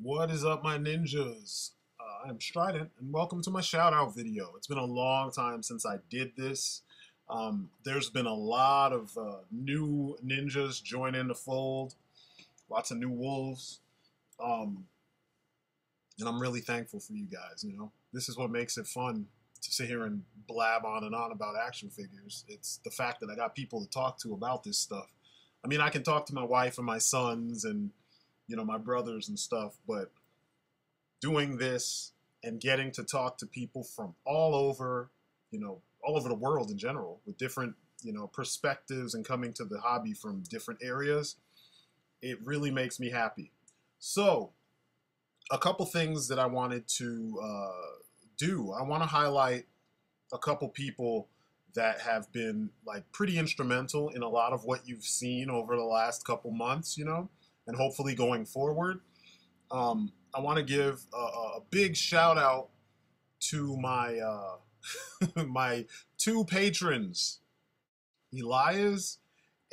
What is up, my ninjas? I'm Strydent, and welcome to my shout-out video. It's been a long time since I did this. There's been a lot of new ninjas joining the fold, lots of new wolves, and I'm really thankful for you guys. This is what makes it fun to sit here and blab on and on about action figures. It's the fact that I got people to talk to about this stuff. I mean, I can talk to my wife and my sons and my brothers and stuff, but doing this and getting to talk to people from all over the world in general with different, perspectives and coming to the hobby from different areas, it really makes me happy. So, a couple things that I wanted to do. I want to highlight a couple people that have been pretty instrumental in a lot of what you've seen over the last couple months, and hopefully going forward. I want to give a big shout out to my my two patrons, Elias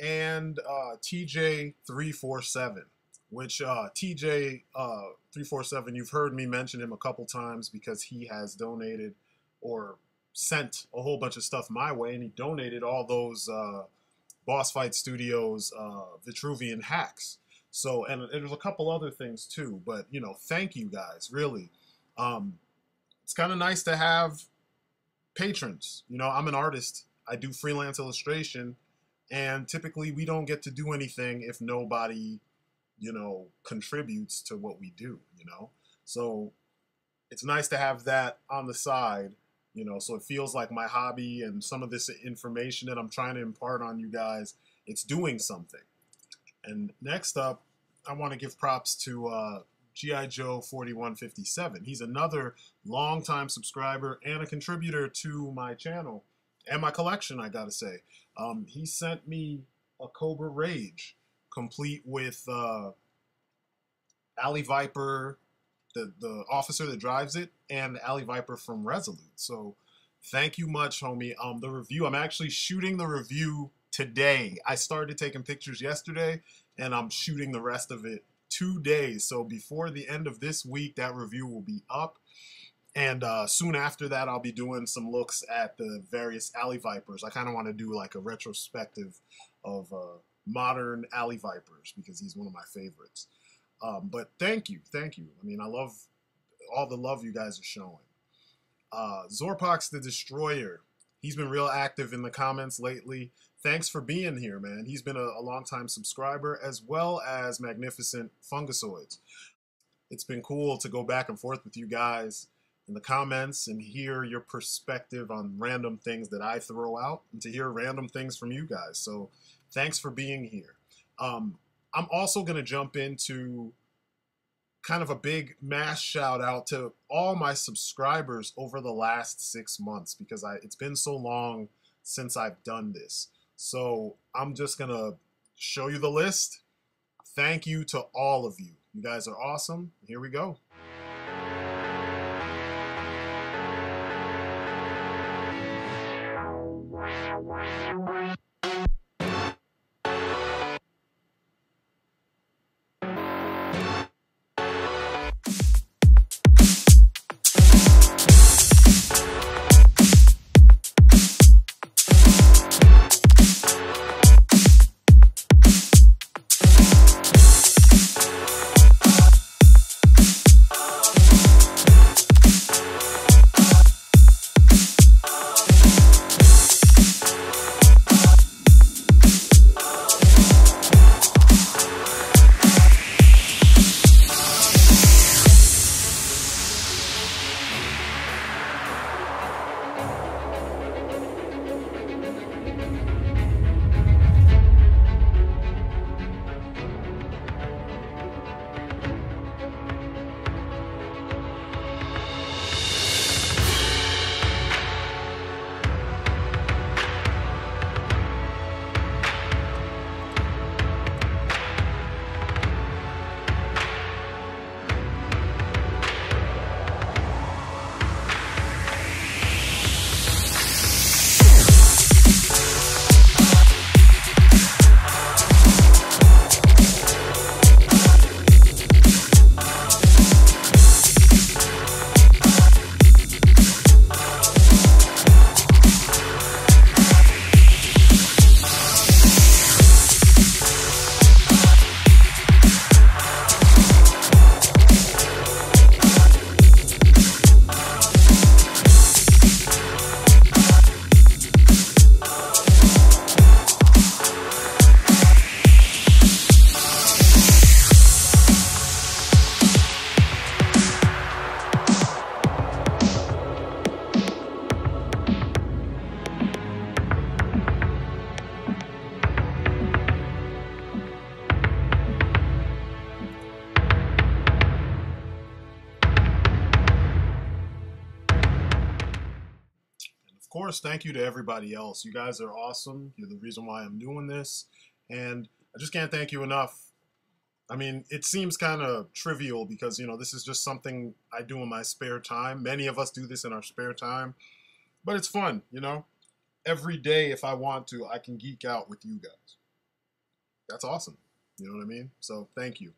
and TJ347, which TJ347, you've heard me mention him a couple times because he has donated or sent a whole bunch of stuff my way, and he donated all those Boss Fight Studios Vitruvian hacks. So, and there's a couple other things too, but thank you guys, really. It's kind of nice to have patrons. I'm an artist. I do freelance illustration, and typically we don't get to do anything if nobody, contributes to what we do, So it's nice to have that on the side, so it feels like my hobby and some of this information that I'm trying to impart on you guys, it's doing something. And next up, I want to give props to G.I. Joe 4157. He's another longtime subscriber and a contributor to my channel and my collection, I gotta say. He sent me a Cobra Rage, complete with Alley Viper, the officer that drives it, and Alley Viper from Resolute. So thank you much, homie. The review, I'm actually shooting the review today. I started taking pictures yesterday, and I'm shooting the rest of it today. So before the end of this week, that review will be up. And soon after that, I'll be doing some looks at the various Alley Vipers. I kind of want to do like a retrospective of modern Alley Vipers because he's one of my favorites. But thank you. I mean, I love all the love you guys are showing. Zorpox the Destroyer. He's been real active in the comments lately. Thanks for being here, man. He's been a long-time subscriber, as well as Magnificent Fungusoids. It's been cool to go back and forth with you guys in the comments and hear your perspective on random things that I throw out, and to hear random things from you guys. So thanks for being here. I'm also going to jump into kind of a big mass shout out to all my subscribers over the last 6 months, because it's been so long since I've done this. So I'm just going to show you the list. Thank you to all of you. You guys are awesome. Here we go. course, thank you to everybody else. You guys are awesome. You're the reason why I'm doing this. And I just can't thank you enough. I mean, it seems kind of trivial because, you know, this is just something I do in my spare time. Many of us do this in our spare time. But it's fun, you know? Every day, if I want to, I can geek out with you guys. That's awesome. You know what I mean? So thank you.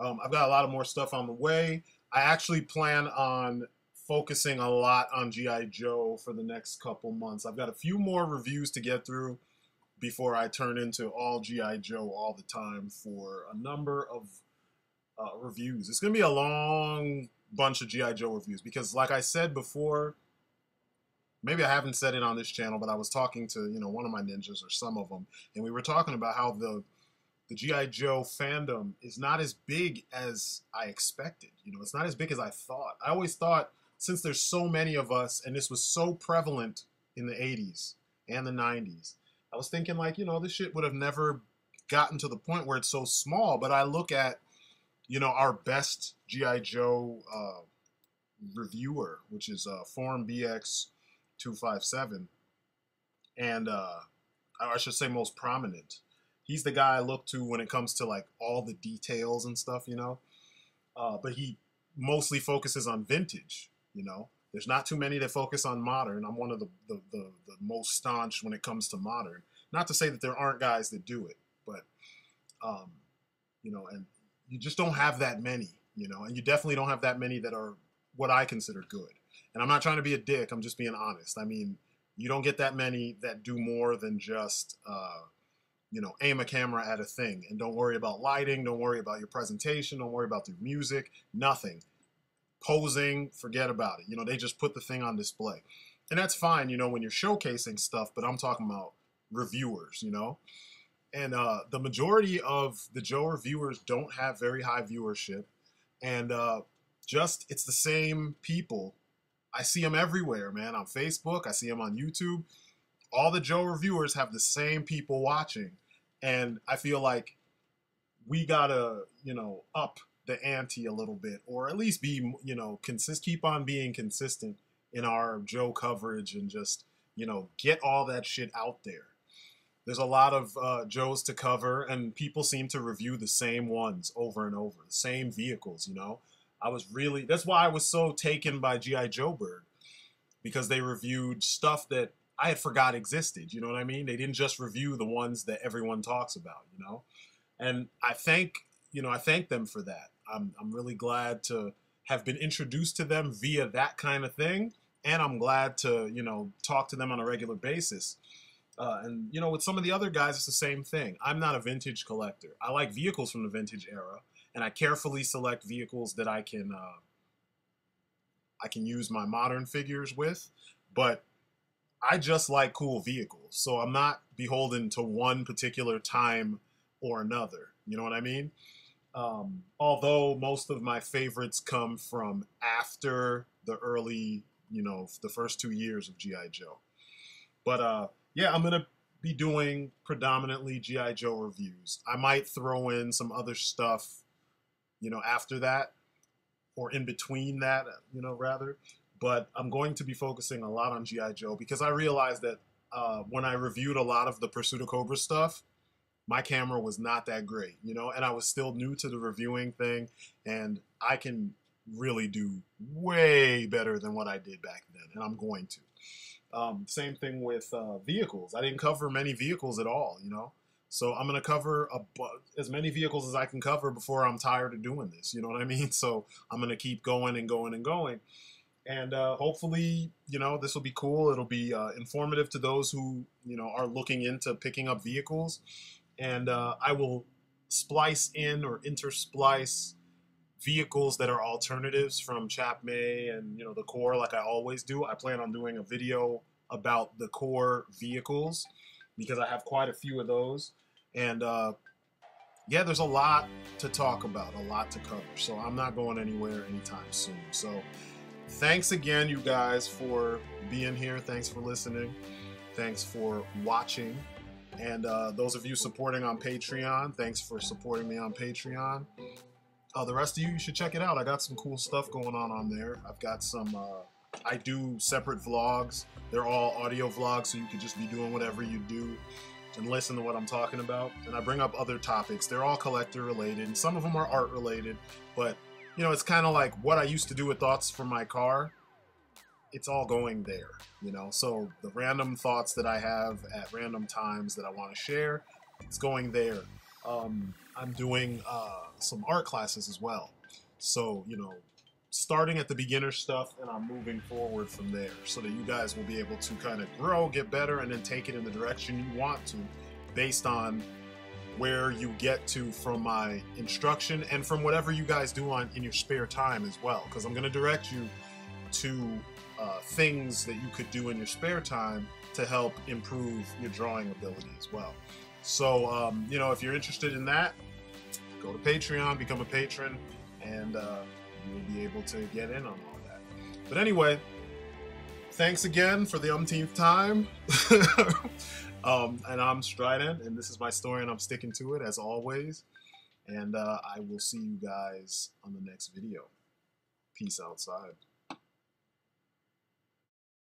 I've got a lot of more stuff on the way. I actually plan on focusing a lot on G.I. Joe for the next couple months. I've got a few more reviews to get through before I turn into all G.I. Joe all the time for a number of reviews. It's going to be a long bunch of G.I. Joe reviews because, like I said before, maybe I haven't said it on this channel, but I was talking to, you know, one of my ninjas or some of them, and we were talking about how the G.I. Joe fandom is not as big as I expected. You know, it's not as big as I thought. I always thought, since there's so many of us, and this was so prevalent in the 80s and the 90s, I was thinking, like, you know, this shit would have never gotten to the point where it's so small. But I look at, you know, our best G.I. Joe reviewer, which is Foreign BX 257, and I should say most prominent. He's the guy I look to when it comes to like all the details and stuff, you know. But he mostly focuses on vintage, you know. There's not too many that focus on modern. I'm one of the most staunch when it comes to modern. Not to say that there aren't guys that do it, but you know, and you just don't have that many, you know, and you definitely don't have that many that are what I consider good. And I'm not trying to be a dick. I'm just being honest. I mean, you don't get that many that do more than just, you know, aim a camera at a thing and don't worry about lighting. Don't worry about your presentation. Don't worry about the music. Nothing. Posing, forget about it. You know, they just put the thing on display. And that's fine, you know, when you're showcasing stuff, but I'm talking about reviewers, you know. And the majority of the Joe reviewers don't have very high viewership. And just, it's the same people. I see them everywhere, man. On Facebook, I see them on YouTube. All the Joe reviewers have the same people watching. And I feel like we gotta, you know, up the ante a little bit, or at least be, you know, keep on being consistent in our Joe coverage and just, you know, get all that shit out there. There's a lot of Joes to cover, and people seem to review the same ones over and over, the same vehicles, you know. That's why I was so taken by G.I. Joe Bird, because they reviewed stuff that I had forgot existed, you know what I mean? They didn't just review the ones that everyone talks about, you know? And I thank them for that. I'm really glad to have been introduced to them via that kind of thing, and I'm glad to, you know, talk to them on a regular basis. And, you know, with some of the other guys, it's the same thing. I'm not a vintage collector. I like vehicles from the vintage era, and I carefully select vehicles that I can use my modern figures with, but I just like cool vehicles. So I'm not beholden to one particular time or another. You know what I mean? Although most of my favorites come from after the early, you know, the first 2 years of G.I. Joe. But yeah, I'm going to be doing predominantly G.I. Joe reviews. I might throw in some other stuff, you know, after that, or in between that, you know, rather. But I'm going to be focusing a lot on G.I. Joe because I realized that when I reviewed a lot of the Pursuit of Cobra stuff, my camera was not that great, you know, and I was still new to the reviewing thing, and I can really do way better than what I did back then, and I'm going to. Same thing with vehicles. I didn't cover many vehicles at all, you know, so I'm going to cover as many vehicles as I can cover before I'm tired of doing this, you know what I mean? So I'm going to keep going and going and going. And hopefully, you know, this will be cool. It'll be informative to those who, you know, are looking into picking up vehicles. And I will splice in or intersplice vehicles that are alternatives from Chapmay and, you know, the core, like I always do. I plan on doing a video about the core vehicles because I have quite a few of those. And yeah, there's a lot to talk about, a lot to cover. So I'm not going anywhere anytime soon. So thanks again, you guys, for being here. Thanks for listening. Thanks for watching. And those of you supporting on Patreon, thanks for supporting me on Patreon. The rest of you should check it out. I got some cool stuff going on there. I've got some I do separate vlogs. They're all audio vlogs, so you could just be doing whatever you do and listen to what I'm talking about. And I bring up other topics. They're all collector related, and some of them are art related, but you know, it's kind of like what I used to do with thoughts from my car. It's all going there, you know? So the random thoughts that I have at random times that I want to share, it's going there. I'm doing some art classes as well. So, you know, starting at the beginner stuff, and I'm moving forward from there so that you guys will be able to kind of grow, get better, and then take it in the direction you want to based on where you get to from my instruction and from whatever you guys do in your spare time as well, because I'm going to direct you to things that you could do in your spare time to help improve your drawing ability as well. So, you know, if you're interested in that, go to Patreon, become a patron, and you'll be able to get in on all that. But anyway, thanks again for the umpteenth time. And I'm Strydent, and this is my story, and I'm sticking to it as always. And I will see you guys on the next video. Peace outside.